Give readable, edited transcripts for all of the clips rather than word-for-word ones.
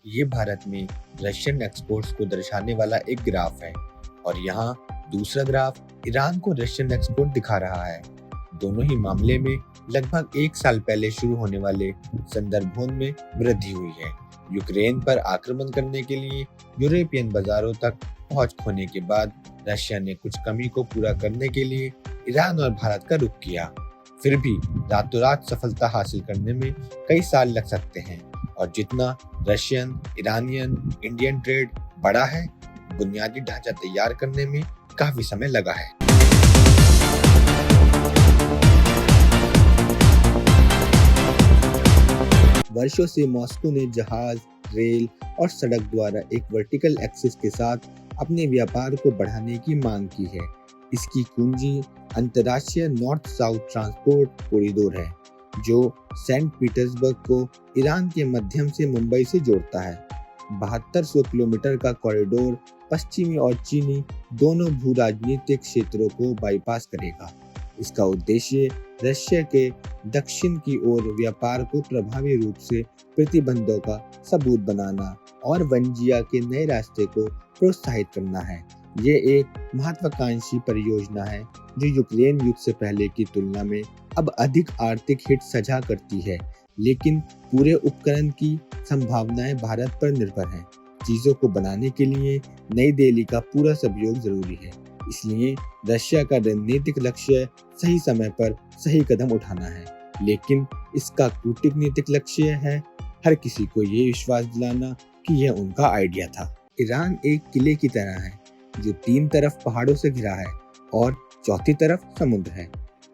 ये भारत में Russian exports को दर्शाने वाला एक ग्राफ है और यहाँ दूसरा ग्राफ ईरान को रशियन एक्सपोर्ट दिखा रहा है। दोनों ही मामले में लगभग एक साल पहले शुरू होने वाले संदर्भों में वृद्धि हुई है। यूक्रेन पर आक्रमण करने के लिए यूरोपियन बाजारों तक पहुंच खोने के बाद रशिया ने कुछ कमी को पूरा करने के लिए ईरान और भारत का रुख किया। फिर भी रातों रात सफलता हासिल करने में कई साल लग सकते हैं और जितना रशियन, ईरानियन, इंडियन ट्रेड बड़ा है, बुनियादी ढांचा तैयार करने में काफी समय लगा है। वर्षों से मॉस्को ने जहाज, रेल और सड़क द्वारा एक वर्टिकल एक्सिस के साथ अपने व्यापार को बढ़ाने की मांग की है। इसकी कुंजी अंतर्राष्ट्रीय नॉर्थ साउथ ट्रांसपोर्ट कॉरिडोर है, जो सेंट पीटर्सबर्ग को ईरान के माध्यम से मुंबई से जोड़ता है। 7200 किलोमीटर का कॉरिडोर पश्चिमी और चीनी दोनों भू राजनीतिक क्षेत्रों को बाईपास करेगा। इसका उद्देश्य रशिया के दक्षिण की ओर व्यापार को प्रभावी रूप से प्रतिबंधों का सबूत बनाना और वंजिया के नए रास्ते को प्रोत्साहित करना है। ये एक महत्वाकांक्षी परियोजना है जो यूक्रेन युद्ध से पहले की तुलना में अब अधिक आर्थिक हित साझा करती है, लेकिन पूरे उपकरण की संभावनाएं भारत पर निर्भर हैं। चीजों को बनाने के लिए नई दिल्ली का पूरा सहयोग जरूरी है, इसलिए रशिया का रणनीतिक लक्ष्य सही समय पर सही कदम उठाना है, लेकिन इसका कूटनीतिक लक्ष्य है हर किसी को ये विश्वास दिलाना कि यह उनका आइडिया था। ईरान एक किले की तरह है जो 3 तरफ पहाड़ों से घिरा है और चौथी तरफ समुद्र है।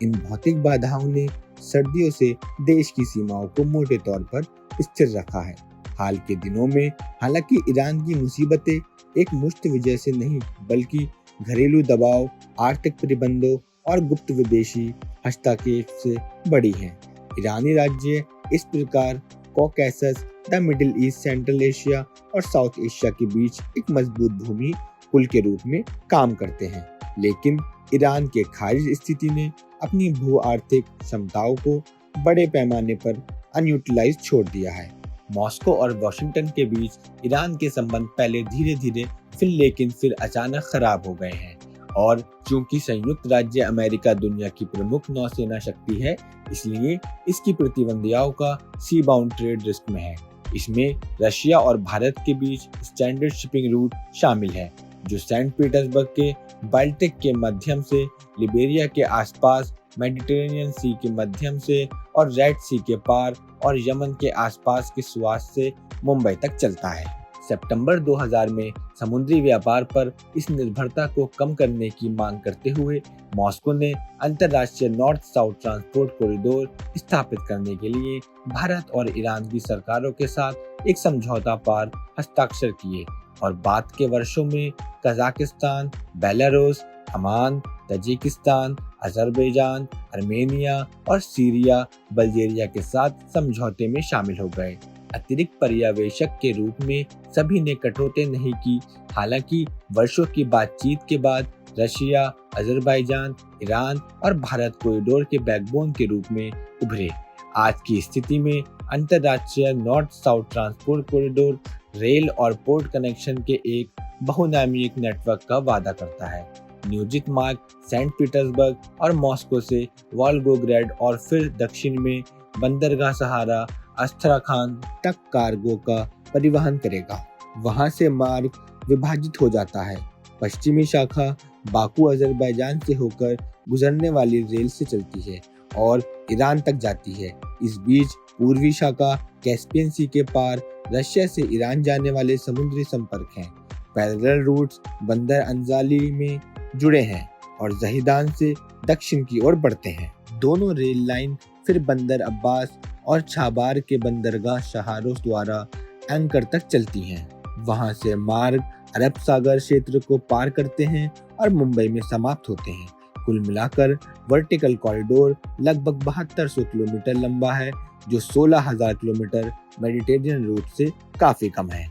इन भौतिक बाधाओं ने सर्दियों से देश की सीमाओं को मोटे तौर पर स्थिर रखा है। हाल के दिनों में हालांकि ईरान की मुसीबतें एक मुश्त विजय से नहीं बल्कि घरेलू दबाव, आर्थिक प्रतिबंधों और गुप्त विदेशी हस्तक्षेप से बड़ी हैं। ईरानी राज्य इस प्रकार Caucasus, the middle east, central Asia और साउथ एशिया के बीच एक मजबूत भूमि पुल के रूप में काम करते हैं, लेकिन ईरान के खारिज स्थिति ने अपनी भू आर्थिक क्षमताओं को बड़े पैमाने पर अनयूटिलाइज छोड़ दिया है। मॉस्को और वॉशिंगटन के बीच ईरान के संबंध पहले धीरे धीरे फिर अचानक खराब हो गए हैं और चूंकि संयुक्त राज्य अमेरिका दुनिया की प्रमुख नौसेना शक्ति है, इसलिए इसकी प्रतिबंधियों का सी बाउंड ट्रेड रिस्क में है। इसमें रशिया और भारत के बीच स्टैंडर्ड शिपिंग रूट शामिल है, जो सेंट पीटर्सबर्ग के बाल्टिक के माध्यम से, लिबेरिया के आसपास, मेडिटेरेनियन सी के माध्यम से और रेड सी के पार और यमन के आसपास के सुएज से मुंबई तक चलता है। सितंबर 2000 में समुद्री व्यापार पर इस निर्भरता को कम करने की मांग करते हुए मॉस्को ने अंतर्राष्ट्रीय नॉर्थ साउथ ट्रांसपोर्ट कॉरिडोर स्थापित करने के लिए भारत और ईरान की सरकारों के साथ एक समझौता पर हस्ताक्षर किए और बाद के वर्षों में Kazakhstan, Belarus, Oman, Tajikistan, Azerbaijan, Armenia और सीरिया, बल्गेरिया के साथ समझौते में शामिल हो गए। अतिरिक्त पर्यवेक्षक के रूप में सभी ने कटौती नहीं की। हालांकि वर्षों की बातचीत के बाद रशिया, अजरबैजान, ईरान और भारत कॉरिडोर के बैकबोन के रूप में उभरे। आज की स्थिति में अंतर्राष्ट्रीय north south transport corridor rail और पोर्ट कनेक्शन के एक बहुनामी नेटवर्क का वादा करता है। नियोजित मार्ग सेंट पीटर्सबर्ग और मॉस्को से वोल्गोग्राड और फिर दक्षिण में बंदरगाह सहारा अस्ट्राखान तक कार्गो का परिवहन करेगा। वहां से मार्ग विभाजित हो जाता है। पश्चिमी शाखा बाकू अजरबैजान से होकर गुजरने वाली रेल से चलती है और ईरान तक जाती है। इस बीच पूर्वी शाखा कैस्पियन सी के पार रशिया से ईरान जाने वाले समुद्री संपर्क हैं। पैरेलल रूट्स बंदर अंजाली में जुड़े हैं और जहीदान से दक्षिण की ओर बढ़ते हैं। दोनों रेल लाइन फिर बंदर अब्बास और छाबार के बंदरगाह शहारों द्वारा एंकर तक चलती हैं। वहां से मार्ग अरब सागर क्षेत्र को पार करते हैं और मुंबई में समाप्त होते हैं। कुल मिलाकर वर्टिकल कॉरिडोर लगभग 7200 किलोमीटर लंबा है, जो 16,000 किलोमीटर मेडिटेरेनियन रूट से काफी कम है।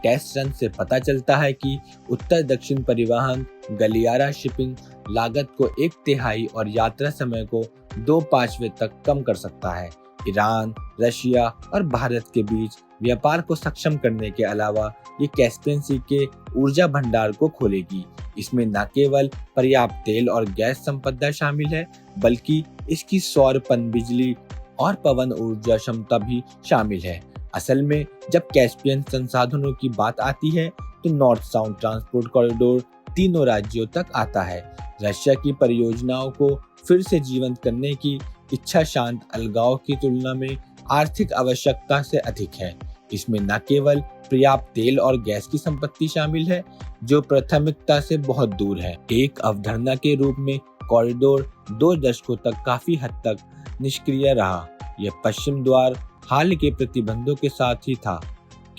टेस्ट रन से पता चलता है कि उत्तर दक्षिण परिवहन गलियारा शिपिंग लागत को 1/3 और यात्रा समय को 2/5 तक कम कर सकता है। ईरान, रशिया और भारत के बीच व्यापार को सक्षम करने के अलावा ये कैस्पियन सी के ऊर्जा भंडार को खोलेगी। इसमें न केवल पर्याप्त तेल और गैस संपदा शामिल है, बल्कि इसकी सौर पनबिजली और पवन ऊर्जा क्षमता भी शामिल है। असल में जब कैस्पियन संसाधनों की बात आती है तो नॉर्थ साउथ ट्रांसपोर्ट कॉरिडोर तीनों राज्यों तक आता है। रशिया की परियोजनाओं को फिर से जीवंत करने की इच्छा शांत अलगाव की तुलना में आर्थिक आवश्यकता से अधिक है। इसमें न केवल पर्याप्त तेल और गैस की संपत्ति शामिल है, जो प्राथमिकता से बहुत दूर है। एक अवधारणा के रूप में कॉरिडोर 2 दशकों तक काफी हद तक निष्क्रिय रहा। यह पश्चिम द्वार हाल के प्रतिबंधों के साथ ही था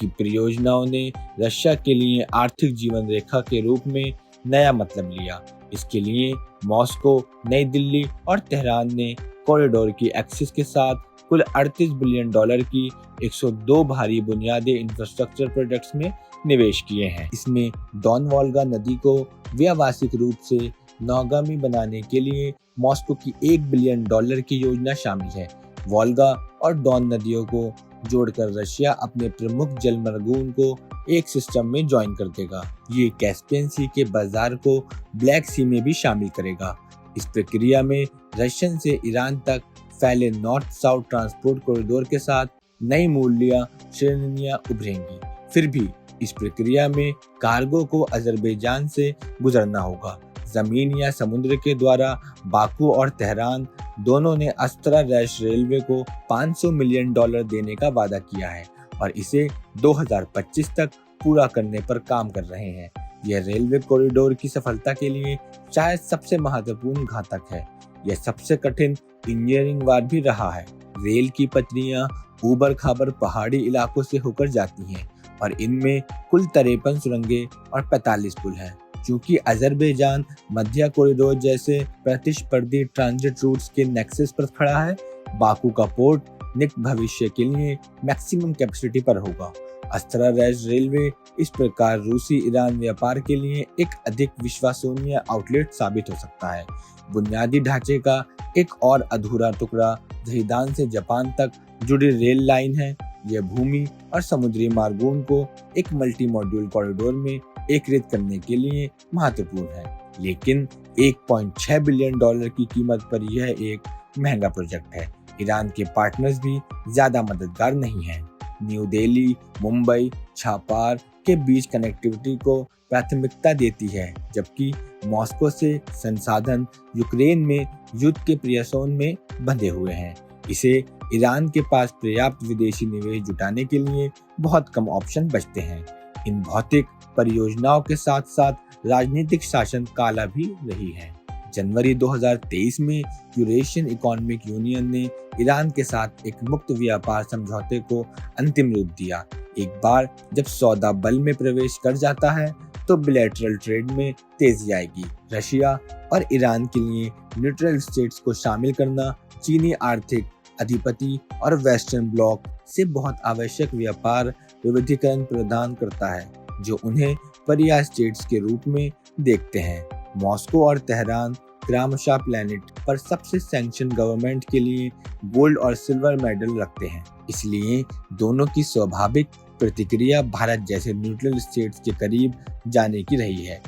कि परियोजनाओं ने रशिया के लिए आर्थिक जीवन रेखा के रूप में नया मतलब लिया। इसके लिए मॉस्को, नई दिल्ली और तेहरान ने कॉरिडोर की एक्सिस के साथ कुल $38 बिलियन की 102 भारी बुनियादी इंफ्रास्ट्रक्चर प्रोजेक्ट्स में निवेश किए हैं। इसमें डॉन वोल्गा नदी को व्यावसायिक रूप से नौगामी बनाने के लिए मॉस्को की $1 बिलियन की योजना शामिल है। वोल्गा और डॉन नदियों को जोड़कर रशिया अपने प्रमुख जलमार्गों को एक सिस्टम में ज्वाइन कर देगा। ये कैस्पियन सी के बाजार को ब्लैक सी में भी शामिल करेगा। इस प्रक्रिया में रशियन से ईरान तक फैले नॉर्थ साउथ ट्रांसपोर्ट कॉरिडोर के साथ नई मूल्य श्रेणियां उभरेंगी। फिर भी इस प्रक्रिया में कार्गो को अजरबैजान से गुजरना होगा। जमीन या समुद्र के द्वारा बाकू और तेहरान दोनों ने अस्त्रा रैश रेलवे को $500 मिलियन देने का वादा किया है और इसे 2025 तक पूरा करने पर काम कर रहे हैं। यह रेलवे कॉरिडोर की सफलता के लिए शायद सबसे महत्वपूर्ण घातक है। यह सबसे कठिन इंजीनियरिंग वार भी रहा है। रेल की पटरियां ऊबड़ खाबड़ पहाड़ी इलाकों से होकर जाती हैं और इनमें कुल 53 सुरंगें और 45 पुल हैं। चूंकि अजरबैजान मध्य कॉरिडोर जैसे प्रतिस्पर्धी ट्रांजिट रूट्स के नेक्सस पर खड़ा है, बाकू का पोर्ट निकट भविष्य के लिए मैक्सिमम कैपेसिटी पर होगा। अस्त्रा रैश रेलवे इस प्रकार रूसी ईरान व्यापार के लिए एक अधिक विश्वसनीय आउटलेट साबित हो सकता है। बुनियादी ढांचे का एक और अधूरा टुकड़ा जहीदान से जापान तक जुड़ी रेल लाइन है। यह भूमि और समुद्री मार्गों को एक मल्टी मॉड्यूल कॉरिडोर में एकीकृत करने के लिए महत्वपूर्ण है, लेकिन $1.6 बिलियन की कीमत पर यह एक महंगा प्रोजेक्ट है। ईरान के पार्टनर्स भी ज्यादा मददगार नहीं हैं। न्यू दिल्ली, मुंबई, छापार के बीच कनेक्टिविटी को प्राथमिकता देती है, जबकि मॉस्को से संसाधन यूक्रेन में युद्ध के प्रयासों में बंधे हुए हैं। इसे ईरान के पास पर्याप्त विदेशी निवेश जुटाने के लिए बहुत कम ऑप्शन बचते हैं। इन भौतिक परियोजनाओं के साथ साथ राजनीतिक शासन काला भी रही है। जनवरी 2023 में यूरेशियन इकोनॉमिक यूनियन ने ईरान के साथ एक मुक्त व्यापार समझौते को अंतिम रूप दिया। एक बार जब सौदा बल में प्रवेश कर जाता है तो बिलैटरल ट्रेड में तेजी आएगी। रशिया और ईरान के लिए न्यूट्रल स्टेट्स को शामिल करना चीनी आर्थिक अधिपति और वेस्टर्न ब्लॉक से बहुत आवश्यक व्यापार विविधीकरण प्रदान करता है, जो उन्हें परिया स्टेट्स के रूप में देखते हैं। मॉस्को और तेहरान क्रमशः प्लैनेट पर सबसे सैंक्शन गवर्नमेंट के लिए गोल्ड और सिल्वर मेडल रखते हैं। इसलिए दोनों की स्वाभाविक प्रतिक्रिया भारत जैसे न्यूट्रल स्टेट्स के करीब जाने की रही है।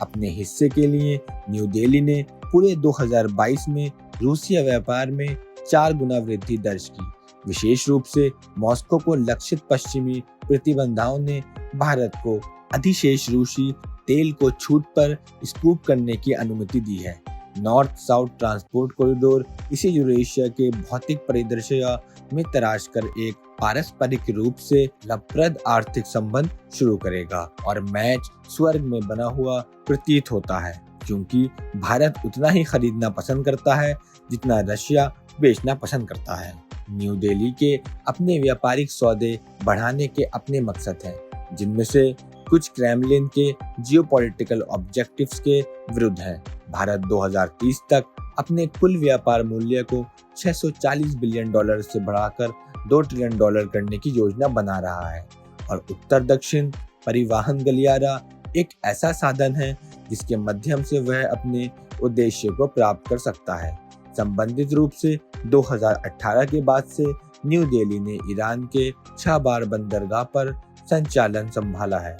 अपने हिस्से के लिए न्यू दिल्ली ने पूरे 2022 में रूसी व्यापार में 4 गुना वृद्धि दर्ज की। विशेष रूप से मॉस्को को लक्षित पश्चिमी प्रतिबंधों ने भारत को अधिशेष रूसी तेल को छूट पर स्कूप करने की अनुमति दी है। नॉर्थ साउथ ट्रांसपोर्ट कॉरिडोर इसे यूरेशिया के भौतिक परिदृश्य में तराश कर एक पारस्परिक रूप से लाभप्रद आर्थिक संबंध शुरू करेगा और मैच स्वर्ग में बना हुआ प्रतीत होता है, क्योंकि भारत उतना ही खरीदना पसंद करता है जितना रशिया बेचना पसंद करता है। न्यू दिल्ली के अपने व्यापारिक सौदे बढ़ाने के अपने मकसद हैं, जिनमें से कुछ क्रेमलिन के जियोपॉलिटिकल ऑब्जेक्टिव्स के विरुद्ध हैं। भारत 2030 तक अपने कुल व्यापार मूल्य को $640 बिलियन से बढ़ाकर $2 ट्रिलियन करने की योजना बना रहा है और उत्तर दक्षिण परिवहन गलियारा एक ऐसा साधन है जिसके माध्यम से वह अपने उद्देश्य को प्राप्त कर सकता है। संबंधित रूप से 2018 के बाद से न्यू दिल्ली ने ईरान के 6 बार बंदरगाह पर संचालन संभाला है।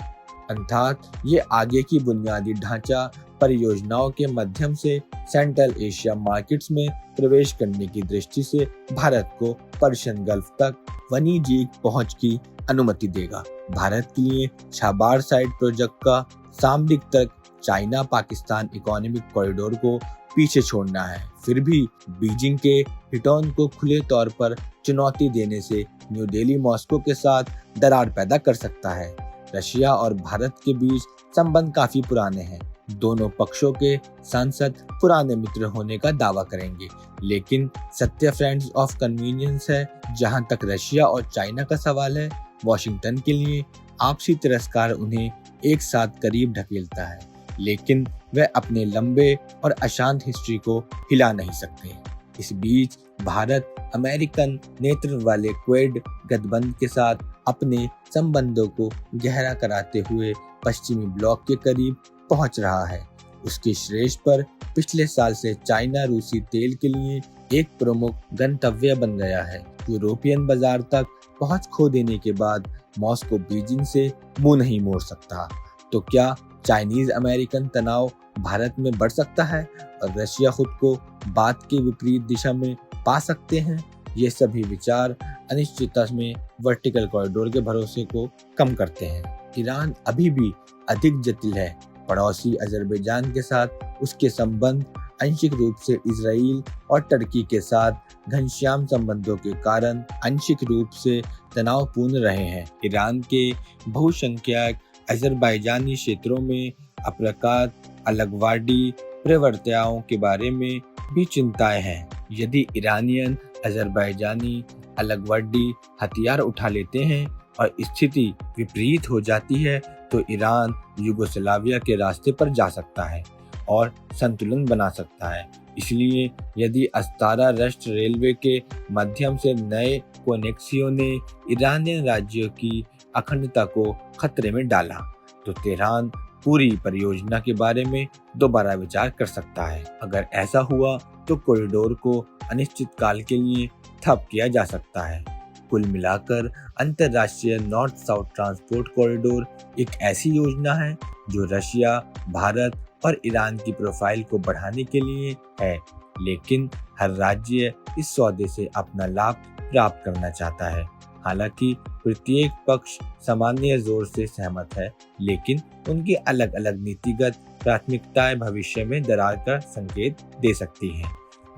अर्थात ये आगे की बुनियादी ढांचा परियोजनाओं के माध्यम से सेंट्रल एशिया मार्केट्स में प्रवेश करने की दृष्टि से भारत को पर्शियन गल्फ तक वाणिज्यिक पहुंच की अनुमति देगा। भारत के लिए छाबार साइड प्रोजेक्ट का सामरिक तक चाइना पाकिस्तान इकोनॉमिक कॉरिडोर को पीछे छोड़ना है। फिर भी बीजिंग के हिटोन को खुले तौर पर चुनौती देने से न्यू दिल्ली मॉस्को के साथ दरार पैदा कर सकता है। रशिया और भारत के बीच संबंध काफी पुराने हैं। दोनों पक्षों के सांसद पुराने मित्र होने का दावा करेंगे, लेकिन सत्य फ्रेंड्स ऑफ कन्वीनियंस है। जहां तक रशिया और चाइना का सवाल है, वॉशिंगटन के लिए आपसी तिरस्कार उन्हें एक साथ करीब ढकेलता है, लेकिन वे अपने लंबे और अशांत हिस्ट्री को हिला नहीं सकते। इस बीच भारत अमेरिकन नेतृत्व वाले क्वेड गठबंधन के साथ अपने संबंधों को गहरा कराते हुए पश्चिमी ब्लॉक के करीब पहुंच रहा है। उसके शीर्ष पर पिछले साल से चाइना रूसी तेल के लिए एक प्रमुख गंतव्य बन गया है। यूरोपियन बाजार तक पहुंच खो देने के बाद मॉस्को बीजिंग से मुंह नहीं मोड़ सकता। तो क्या चाइनीज अमेरिकन तनाव भारत में बढ़ सकता है और रशिया खुद को बात के विपरीत दिशा में पा सकते हैं? ये सभी विचार अनिश्चितता में वर्टिकल कॉरिडोर के भरोसे को कम करते हैं। ईरान अभी भी अधिक जटिल है। पड़ोसी अजरबैजान के साथ उसके संबंध आंशिक रूप से इजराइल और टर्की के साथ घनश्याम संबंधों के कारण आंशिक रूप से तनावपूर्ण रहे हैं। ईरान के बहुसंख्यक अजरबैजानी क्षेत्रों में अप्रकात अलगवाडी प्रवृत्तियों के बारे में भी चिंताएं हैं। यदि ईरानियन अजरबैजानी अलगवाडी हथियार उठा लेते हैं और स्थिति विपरीत हो जाती है, तो ईरान यूगोस्लाविया के रास्ते पर जा सकता है और संतुलन बना सकता है। इसलिए यदि अस्तारा राष्ट्र रेलवे के माध्यम से नए कोनेक्सियों ने ईरानियन राज्यों की अखंडता को खतरे में डाला, तो तेहरान पूरी परियोजना के बारे में दोबारा विचार कर सकता है। अगर ऐसा हुआ तो कॉरिडोर को अनिश्चित काल के लिए ठप किया जा सकता है। कुल मिलाकर अंतर्राष्ट्रीय नॉर्थ साउथ ट्रांसपोर्ट कॉरिडोर एक ऐसी योजना है जो रशिया, भारत और ईरान की प्रोफाइल को बढ़ाने के लिए है, लेकिन हर राज्य इस सौदे से अपना लाभ प्राप्त करना चाहता है। हालांकि प्रत्येक पक्ष सामान्य जोर से सहमत है, लेकिन उनकी अलग अलग नीतिगत प्राथमिकताएं भविष्य में दरार का संकेत दे सकती हैं।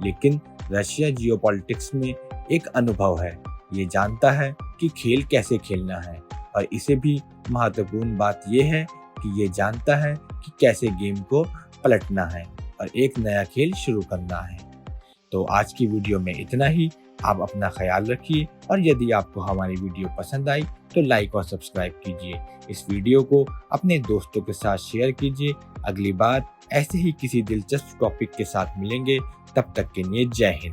लेकिन रशिया जियोपॉलिटिक्स में एक अनुभव है। ये जानता है कि खेल कैसे खेलना है, और इसे भी महत्वपूर्ण बात यह है कि ये जानता है कि कैसे गेम को पलटना है और एक नया खेल शुरू करना है। तो आज की वीडियो में इतना ही। आप अपना ख्याल रखिए, और यदि आपको हमारी वीडियो पसंद आई तो लाइक और सब्सक्राइब कीजिए। इस वीडियो को अपने दोस्तों के साथ शेयर कीजिए। अगली बार ऐसे ही किसी दिलचस्प टॉपिक के साथ मिलेंगे। तब तक के लिए जय हिंद।